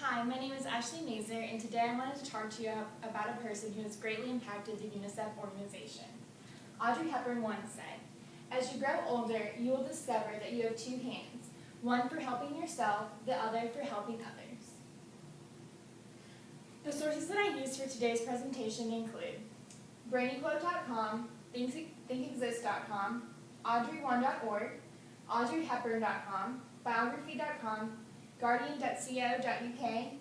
Hi, my name is Ashley Mazer, and today I wanted to talk to you about a person who has greatly impacted the UNICEF organization. Audrey Hepburn once said, "As you grow older, you will discover that you have two hands, one for helping yourself, the other for helping others." The sources that I used for today's presentation include BrainyQuote.com, ThinkExist.com, Audrey1.org, AudreyHepburn.com, Biography.com, Guardian.co.uk,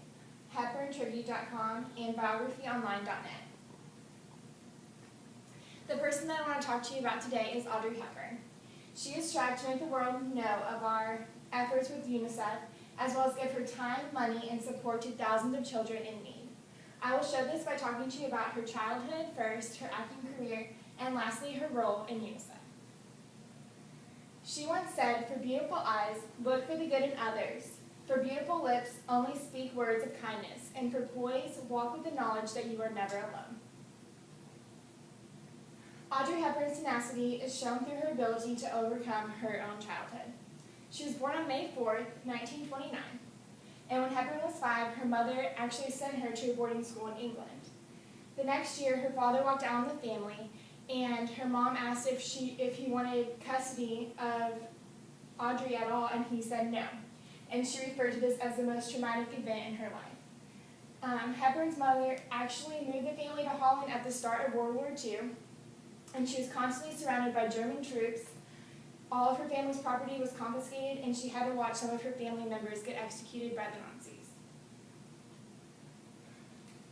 HepburnTribute.com, and BiographyOnline.net. The person that I want to talk to you about today is Audrey Hepburn. She has strived to make the world know of our efforts with UNICEF, as well as give her time, money, and support to thousands of children in need. I will show this by talking to you about her childhood first, her acting career, and lastly, her role in UNICEF. She once said, "For beautiful eyes, look for the good in others. For beautiful lips, only speak words of kindness. And for poise, walk with the knowledge that you are never alone." Audrey Hepburn's tenacity is shown through her ability to overcome her own childhood. She was born on May 4th, 1929. And when Hepburn was 5, her mother actually sent her to a boarding school in England. The next year, her father walked out on the family, and her mom asked if he wanted custody of Audrey at all, and he said no. And she referred to this as the most traumatic event in her life. Hepburn's mother actually moved the family to Holland at the start of World War II, and she was constantly surrounded by German troops. All of her family's property was confiscated, and she had to watch some of her family members get executed by the Nazis.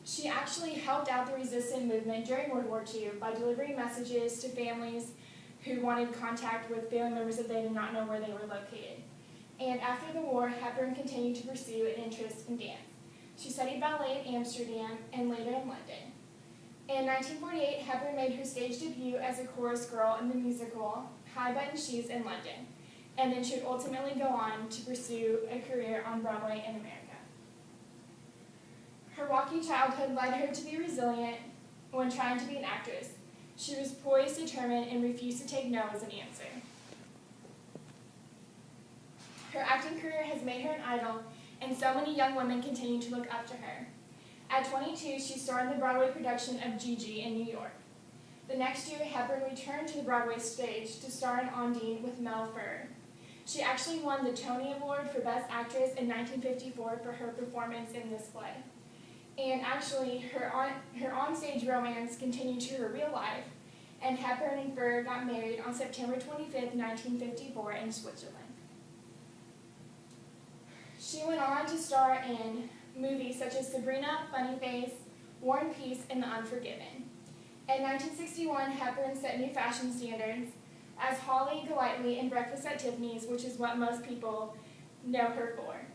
She actually helped out the resistance movement during World War II by delivering messages to families who wanted contact with family members that they did not know where they were located. And after the war, Hepburn continued to pursue an interest in dance. She studied ballet in Amsterdam and later in London. In 1948, Hepburn made her stage debut as a chorus girl in the musical High Button Shoes in London, and then she would ultimately go on to pursue a career on Broadway in America. Her rocky childhood led her to be resilient when trying to be an actress. She was poised, determined, and refused to take no as an answer. Her acting career has made her an idol, and so many young women continue to look up to her. At 22, she starred in the Broadway production of Gigi in New York. The next year, Hepburn returned to the Broadway stage to star in Ondine with Mel Ferrer. She actually won the Tony Award for Best Actress in 1954 for her performance in this play. And actually, her on-stage romance continued to her real life, and Hepburn and Ferrer got married on September 25th, 1954 in Switzerland. She went on to star in movies such as Sabrina, Funny Face, War and Peace, and The Unforgiven. In 1961, Hepburn set new fashion standards as Holly Golightly in Breakfast at Tiffany's, which is what most people know her for.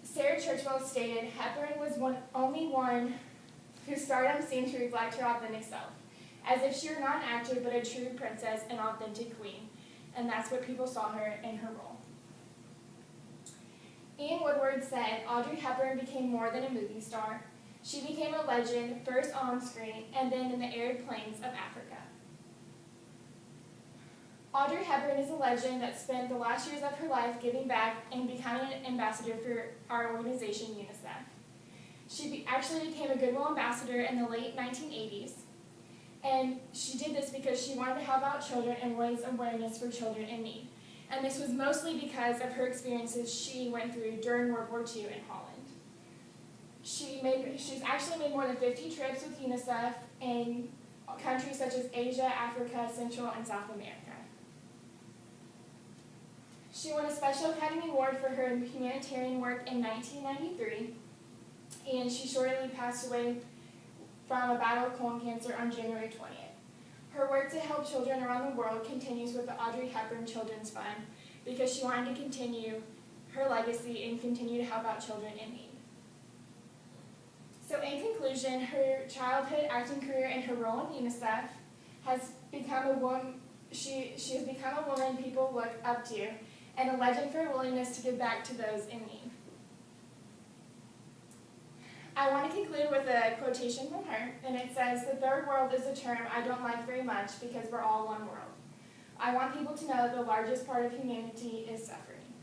Sarah Churchwell stated, "Hepburn was only one who starred on scene to reflect her authentic self, as if she were not an actor but a true princess and authentic queen." And that's what people saw her in her role. Ian Woodward said, "Audrey Hepburn became more than a movie star. She became a legend, first on screen and then in the arid plains of Africa." Audrey Hepburn is a legend that spent the last years of her life giving back and becoming an ambassador for our organization, UNICEF. She actually became a Goodwill ambassador in the late 1980s, and she did this because she wanted to help out children and raise awareness for children in need. And this was mostly because of her experiences she went through during World War II in Holland. She's actually made more than 50 trips with UNICEF in countries such as Asia, Africa, Central, and South America. She won a Special Academy Award for her humanitarian work in 1993, and she shortly passed away from a battle with colon cancer on January 20th. Her work to help children around the world continues with the Audrey Hepburn Children's Fund because she wanted to continue her legacy and continue to help out children in need. So in conclusion, her childhood acting career and her role in UNICEF has become a woman, she has become a woman people look up to, and a legend for her willingness to give back to those in need. I want to conclude with a quotation from her, and it says, "The third world is a term I don't like very much because we're all one world. I want people to know that the largest part of humanity is suffering."